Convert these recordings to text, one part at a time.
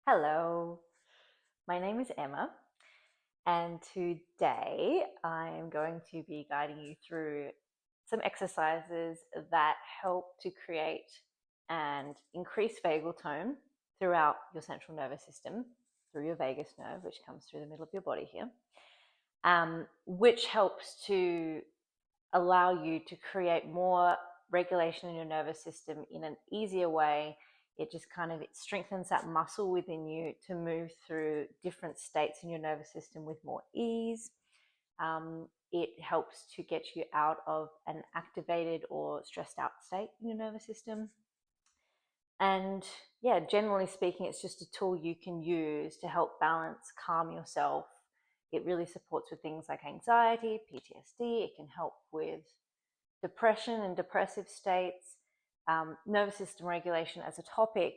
Hello, my name is Emma, and today I'm going to be guiding you through some exercises that help to create and increase vagal tone throughout your central nervous system, through your vagus nerve, which comes through the middle of your body here, which helps to allow you to create more regulation in your nervous system in an easier way. It just it strengthens that muscle within you to move through different states in your nervous system with more ease. It helps to get you out of an activated or stressed out state in your nervous system. And yeah, generally speaking, it's just a tool you can use to help balance, calm yourself. It really supports with things like anxiety, PTSD. It can help with depression and depressive states. Nervous system regulation as a topic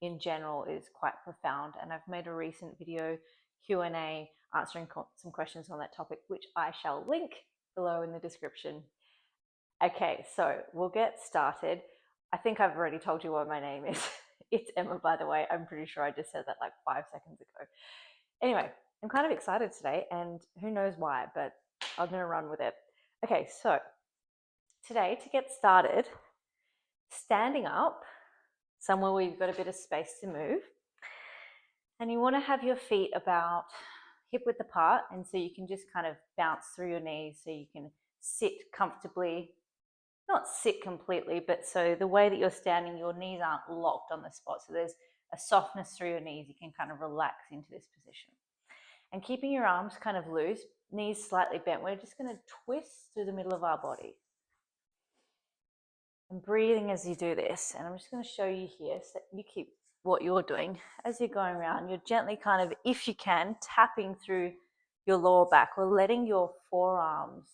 in general is quite profound, and I've made a recent video Q&A answering some questions on that topic, which I shall link below in the description. Okay, so we'll get started. I think I've already told you what my name is. It's Emma, by the way. I'm pretty sure I just said that like 5 seconds ago. Anyway, I'm kind of excited today, and who knows why, but I'm going to run with it. Okay, so today, to get started, standing up somewhere where you've got a bit of space to move, and you want to have your feet about hip width apart, and so you can just kind of bounce through your knees so you can sit comfortably, not sit completely, but so the way that you're standing, your knees aren't locked on the spot, so there's a softness through your knees. You can kind of relax into this position, and keeping your arms kind of loose, knees slightly bent. We're just going to twist through the middle of our body and breathing as you do this. And I'm just going to show you here, so you keep what you're doing as you're going around. You're gently kind of, if you can, tapping through your lower back, or letting your forearms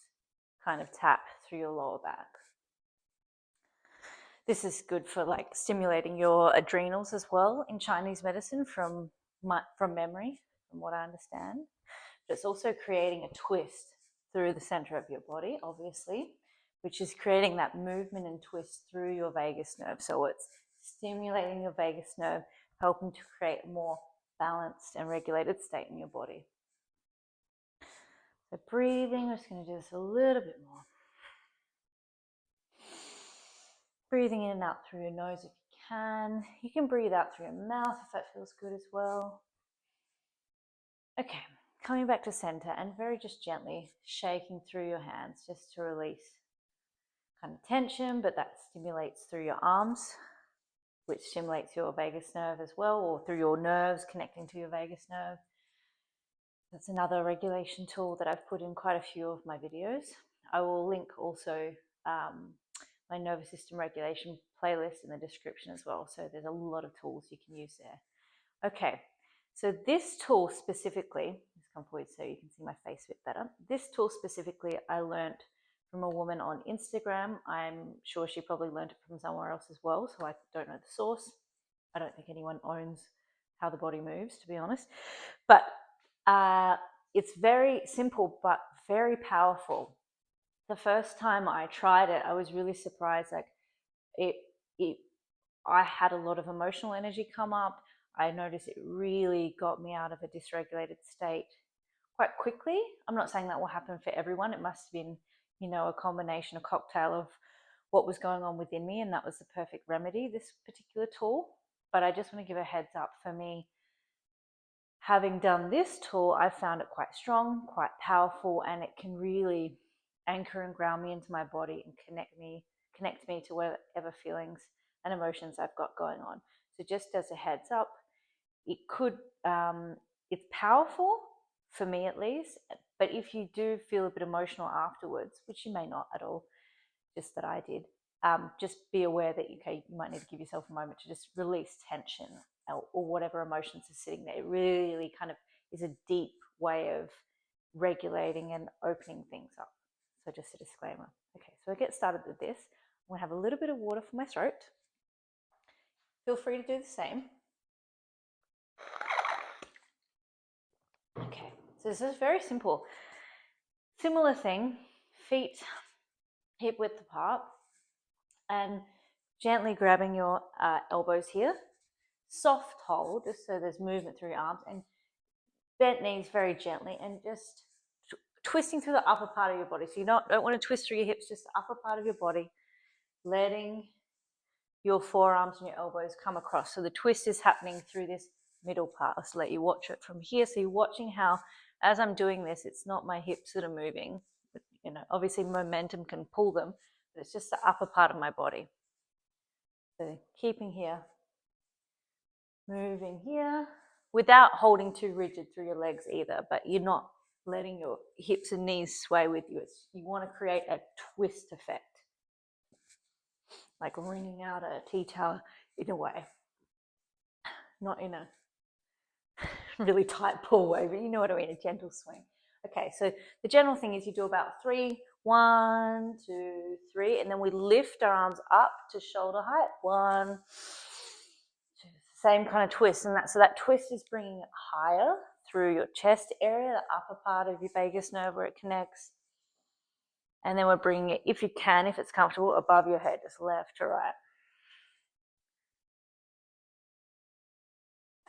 kind of tap through your lower back. This is good for like stimulating your adrenals as well in Chinese medicine from memory, from what I understand. But it's also creating a twist through the center of your body, obviously, which is creating that movement and twist through your vagus nerve. So it's stimulating your vagus nerve, helping to create a more balanced and regulated state in your body. So breathing, we're just going to do this a little bit more. Breathing in and out through your nose if you can. You can breathe out through your mouth if that feels good as well. Okay, coming back to center and very just gently shaking through your hands just to release kind of tension, but that stimulates through your arms, which stimulates your vagus nerve as well, or through your nerves connecting to your vagus nerve. That's another regulation tool that I've put in quite a few of my videos. I will link also my nervous system regulation playlist in the description as well. So there's a lot of tools you can use there. Okay, so this tool specifically, let's come forward so you can see my face a bit better. This tool specifically I learned from a woman on Instagram. I'm sure she probably learned it from somewhere else as well, so I don't know the source. I don't think anyone owns how the body moves, to be honest. But it's very simple but very powerful. The first time I tried it, I was really surprised. Like I had a lot of emotional energy come up. I noticed it really got me out of a dysregulated state quite quickly. I'm not saying that will happen for everyone. It must have been, a combination, a cocktail of what was going on within me, and that was the perfect remedy, this particular tool. But I just want to give a heads up, for me, having done this tool, I found it quite strong, quite powerful, and it can really anchor and ground me into my body and connect me to whatever feelings and emotions I've got going on. So just as a heads up, it could, it's powerful for me at least, but if you do feel a bit emotional afterwards, which you may not at all, just that I did, just be aware that you might need to give yourself a moment to just release tension or whatever emotions are sitting there. It really kind of is a deep way of regulating and opening things up. So just a disclaimer. Okay, so I get started with this. I'm going to have a little bit of water for my throat. Feel free to do the same. Okay, so this is very simple. Similar thing, feet hip width apart, and gently grabbing your elbows here soft hold, just so there's movement through your arms, and bent knees very gently, and just twisting through the upper part of your body. So you don't want to twist through your hips, just the upper part of your body, letting your forearms and your elbows come across. So the twist is happening through this middle part. Let's let you watch it from here. So you're watching how, as I'm doing this, it's not my hips that are moving. You know, obviously momentum can pull them, but it's just the upper part of my body. So keeping here, moving here, without holding too rigid through your legs either, but you're not letting your hips and knees sway with you. You want to create a twist effect, like wringing out a tea towel in a way, not in a really tight pull way, but you know what I mean, a gentle swing. Okay, so the general thing is you do about 3, 1, 2, 3, and then we lift our arms up to shoulder height. 1, 2, same kind of twist, and so that twist is bringing it higher through your chest area, the upper part of your vagus nerve where it connects. And then we're bringing it, if you can, if it's comfortable, above your head, just left to right.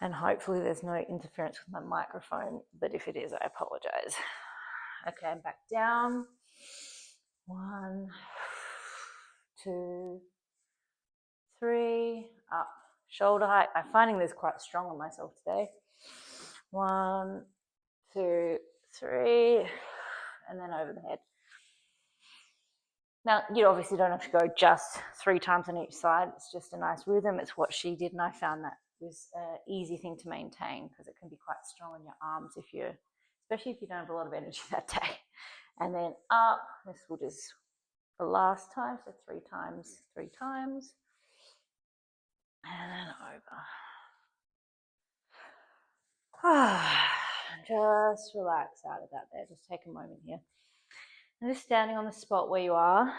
And hopefully there's no interference with my microphone, but if it is, I apologize. Okay, I'm back down. 1, 2, 3, up. Shoulder height. I'm finding this quite strong on myself today. 1, 2, 3, and then over the head. Now, you obviously don't have to go just 3 times on each side. It's just a nice rhythm. It's what she did, and I found that was an easy thing to maintain because it can be quite strong on your arms especially if you don't have a lot of energy that day. And then up. This will just the last time, so 3 times, 3 times, and then over. Just relax out of that there. Just take a moment here. And just standing on the spot where you are,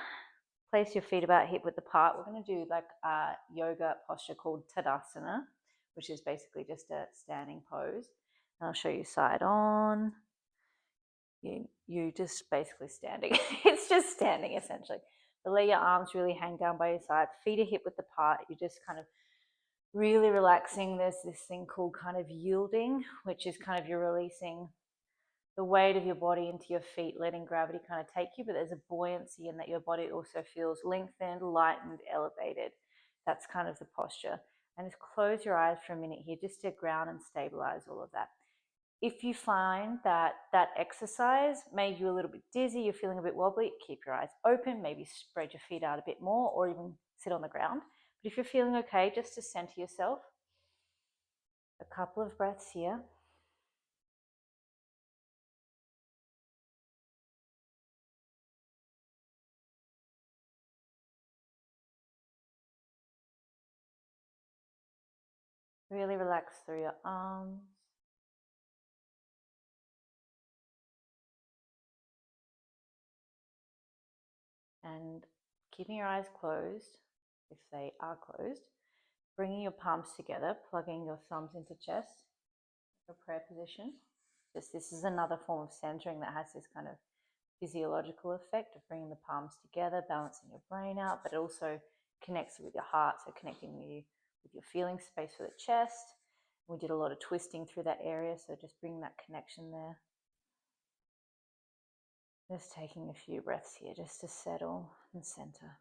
place your feet about hip width apart. We're going to do like a yoga posture called Tadasana, which is basically just a standing pose. And I'll show you side on. You just basically standing. It's just standing essentially. But let your arms really hang down by your side. Feet are hip width apart. You're just kind of really relaxing. There's this thing called kind of yielding, which is kind of you're releasing the weight of your body into your feet, letting gravity kind of take you, but there's a buoyancy in that your body also feels lengthened, lightened, elevated. That's kind of the posture. And just close your eyes for a minute here just to ground and stabilize all of that. If you find that that exercise made you a little bit dizzy, you're feeling a bit wobbly, keep your eyes open, maybe spread your feet out a bit more or even sit on the ground. But if you're feeling okay, just to center yourself. A couple of breaths here. Really relax through your arms. And keeping your eyes closed, if they are closed, bringing your palms together, plugging your thumbs into chest, your prayer position. This is another form of centering that has this kind of physiological effect of bringing the palms together, balancing your brain out, but it also connects with your heart, so connecting you with your feeling space for the chest. We did a lot of twisting through that area, so just bring that connection there. Just taking a few breaths here just to settle and center.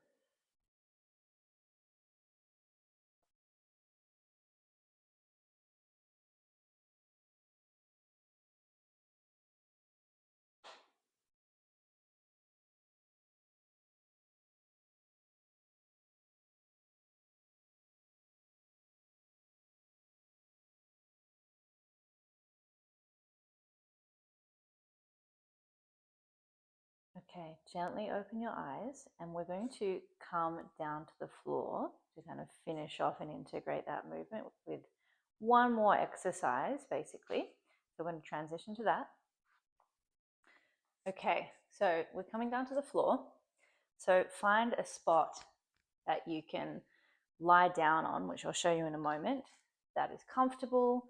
Okay, gently open your eyes and we're going to come down to the floor to kind of finish off and integrate that movement with one more exercise, basically. So we're going to transition to that. Okay, so we're coming down to the floor. So find a spot that you can lie down on, which I'll show you in a moment, that is comfortable.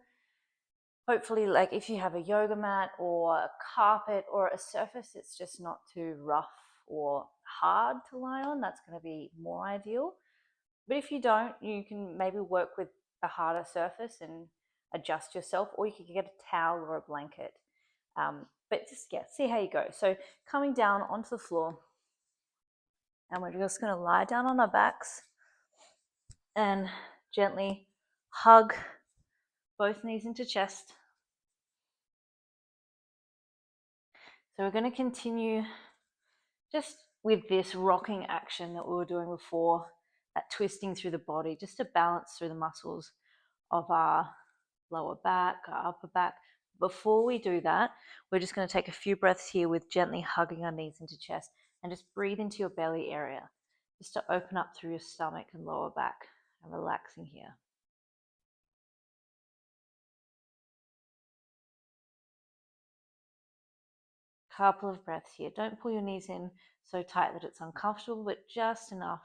Hopefully, like if you have a yoga mat or a carpet or a surface that's just not too rough or hard to lie on, that's going to be more ideal. But if you don't, you can maybe work with a harder surface and adjust yourself, or you could get a towel or a blanket. But just, yeah, see how you go. So coming down onto the floor, and we're just going to lie down on our backs and gently hug both knees into chest. So we're going to continue just with this rocking action that we were doing before, that twisting through the body, just to balance through the muscles of our lower back, our upper back. Before we do that, we're just going to take a few breaths here with gently hugging our knees into chest and just breathe into your belly area, just to open up through your stomach and lower back and relaxing here. Couple of breaths here. Don't pull your knees in so tight that it's uncomfortable, but just enough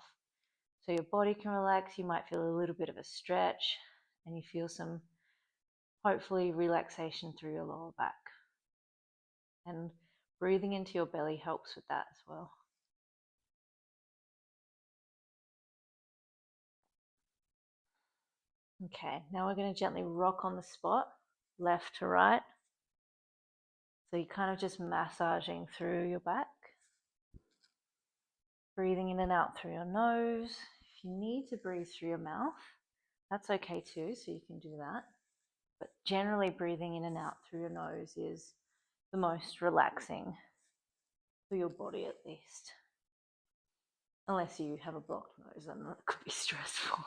so your body can relax. You might feel a little bit of a stretch and you feel some, hopefully, relaxation through your lower back. And breathing into your belly helps with that as well. Okay, now we're going to gently rock on the spot, left to right. So you're kind of just massaging through your back. Breathing in and out through your nose. If you need to breathe through your mouth, that's okay too, so you can do that. But generally breathing in and out through your nose is the most relaxing for your body, at least. Unless you have a blocked nose, then that could be stressful.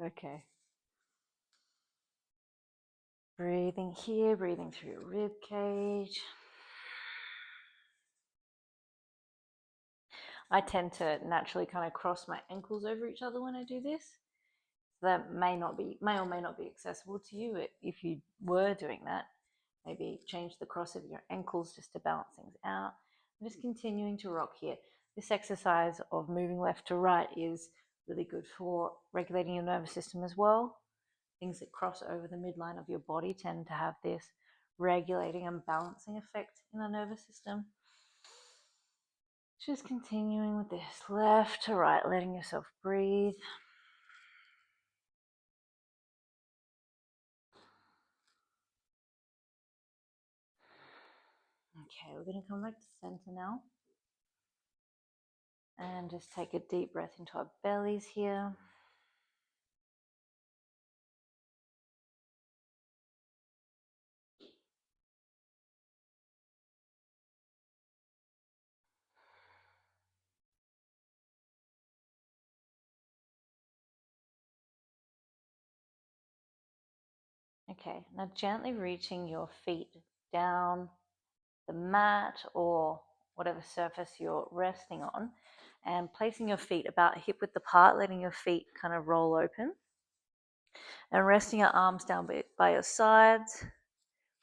Okay. Breathing here, breathing through your rib cage. I tend to naturally kind of cross my ankles over each other when I do this. That may or may not be accessible to you. If you were doing that, maybe change the cross of your ankles just to balance things out. I'm just continuing to rock here. This exercise of moving left to right is really good for regulating your nervous system as well. Things that cross over the midline of your body tend to have this regulating and balancing effect in the nervous system. Just continuing with this left to right, letting yourself breathe. Okay, we're going to come back to center now. And just take a deep breath into our bellies here. Okay, now gently reaching your feet down the mat or whatever surface you're resting on, and placing your feet about hip width apart, letting your feet kind of roll open, and resting your arms down by your sides,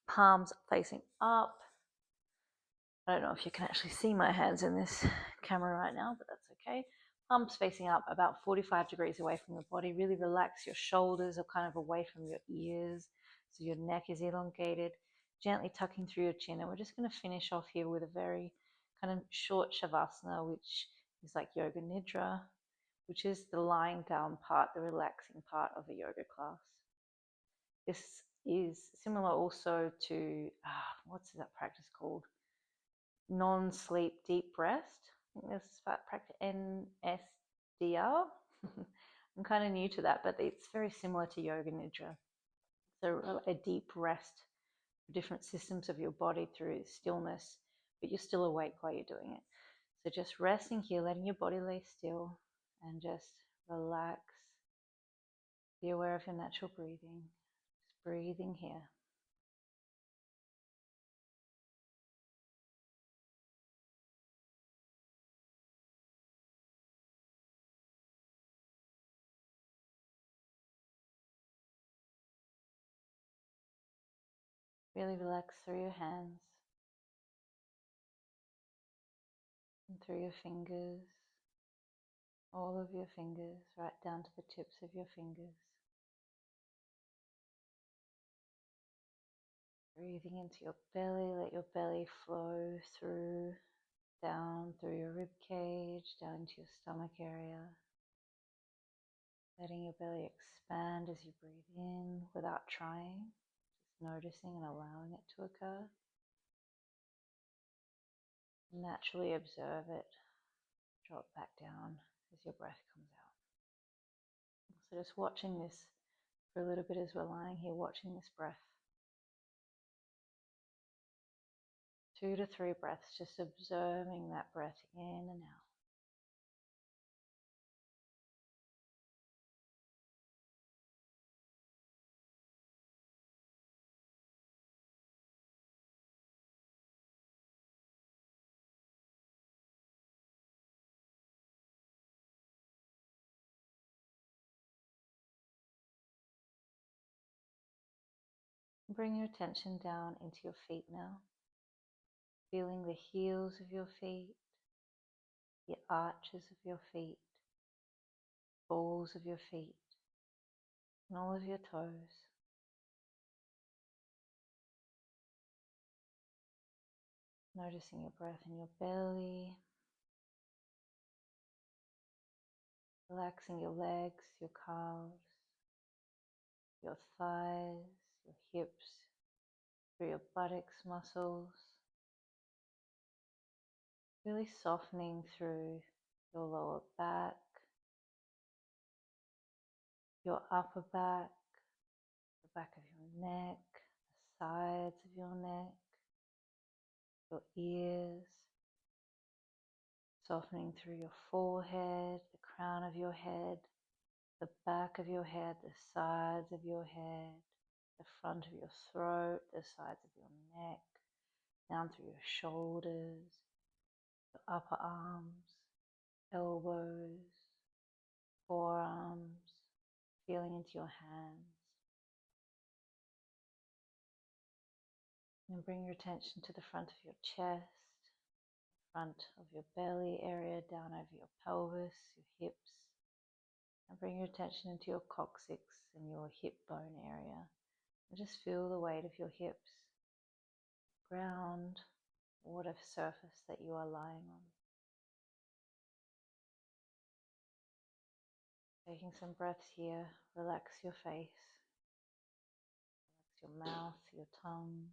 palms facing up. I don't know if you can actually see my hands in this camera right now, but that's okay. Palms facing up about 45 degrees away from your body. Really relax your shoulders are kind of away from your ears, so your neck is elongated. Gently tucking through your chin, and we're just going to finish off here with a very kind of short Savasana, which is like Yoga Nidra, which is the lying down part, the relaxing part of a yoga class. This is similar also to, what's that practice called? Non-sleep deep rest. I think this is about practice NSDR. I'm kind of new to that, but it's very similar to Yoga Nidra. So a deep rest for different systems of your body through stillness, but you're still awake while you're doing it. So just resting here, letting your body lay still and just relax. Be aware of your natural breathing. Just breathing here. Really relax through your hands and through your fingers, all of your fingers, right down to the tips of your fingers. Breathing into your belly, let your belly flow through, down through your rib cage, down into your stomach area. Letting your belly expand as you breathe in without trying, just noticing and allowing it to occur. Naturally observe it drop back down as your breath comes out. So just watching this for a little bit as we're lying here, watching this breath. 2 to 3 breaths, just observing that breath in and out. Bring your attention down into your feet now, feeling the heels of your feet, the arches of your feet, balls of your feet, and all of your toes. Noticing your breath in your belly, relaxing your legs, your calves, your thighs, your hips, through your buttocks muscles. Really softening through your lower back, your upper back, the back of your neck, the sides of your neck, your ears, softening through your forehead, the crown of your head, the back of your head, the sides of your head, the front of your throat, the sides of your neck, down through your shoulders, your upper arms, elbows, forearms, feeling into your hands. And bring your attention to the front of your chest, front of your belly area, down over your pelvis, your hips. And bring your attention into your coccyx and your hip bone area. And just feel the weight of your hips, ground, whatever surface that you are lying on. Taking some breaths here, relax your face, relax your mouth, your tongue.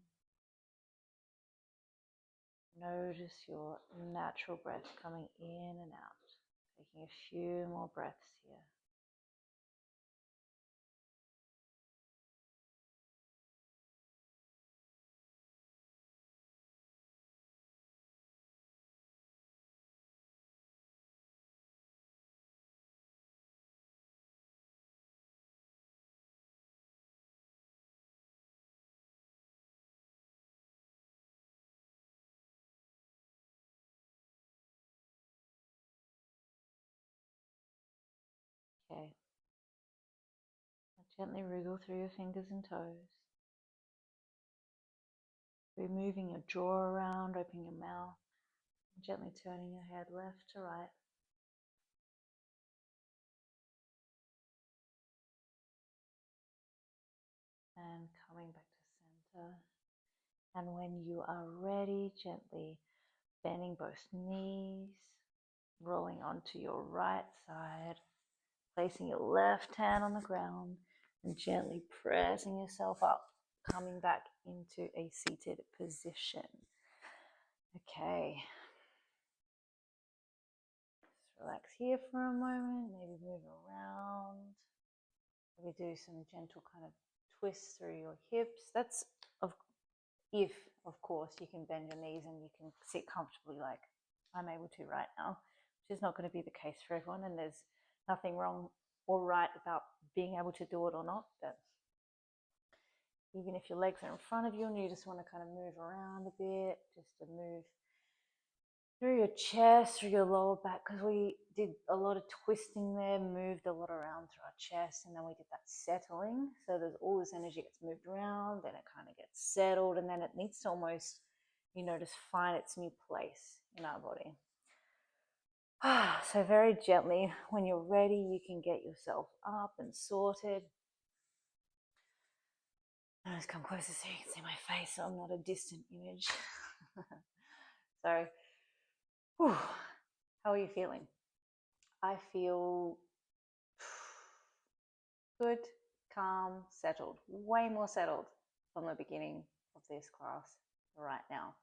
Notice your natural breath coming in and out. Taking a few more breaths here. Okay. Gently wriggle through your fingers and toes. Moving your jaw around, opening your mouth, gently turning your head left to right. And coming back to center. And when you are ready, gently bending both knees, rolling onto your right side, placing your left hand on the ground, and gently pressing yourself up, coming back into a seated position. Okay. Just relax here for a moment, maybe move around. Maybe do some gentle kind of twists through your hips. That's if, of course, you can bend your knees and you can sit comfortably like I'm able to right now, which is not going to be the case for everyone, and there's nothing wrong or right about being able to do it or not. But even if your legs are in front of you and you just want to kind of move around a bit, just to move through your chest, through your lower back, because we did a lot of twisting there, moved a lot around through our chest, and then we did that settling. So there's all this energy gets moved around, then it kind of gets settled, and then it needs to almost, just find its new place in our body. So very gently, when you're ready, you can get yourself up and sorted. I'll just come closer so you can see my face, so I'm not a distant image. So, how are you feeling? I feel good, calm, settled, way more settled from the beginning of this class right now.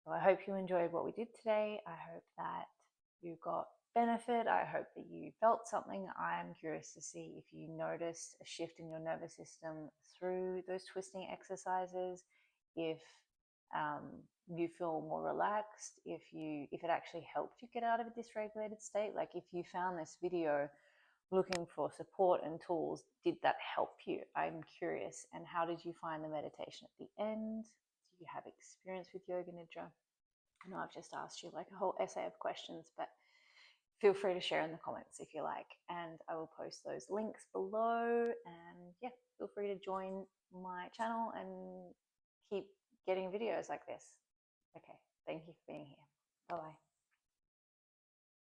So I hope you enjoyed what we did today. I hope that you got benefit. I hope that you felt something. I'm curious to see if you noticed a shift in your nervous system through those twisting exercises, if you feel more relaxed, if it actually helped you get out of a dysregulated state. Like if you found this video looking for support and tools, did that help you? I'm curious. And how did you find the meditation at the end? Do you have experience with Yoga Nidra? I know I've just asked you like a whole essay of questions, but feel free to share in the comments if you like, and I will post those links below. And yeah, feel free to join my channel and keep getting videos like this. Okay, thank you for being here. Bye bye.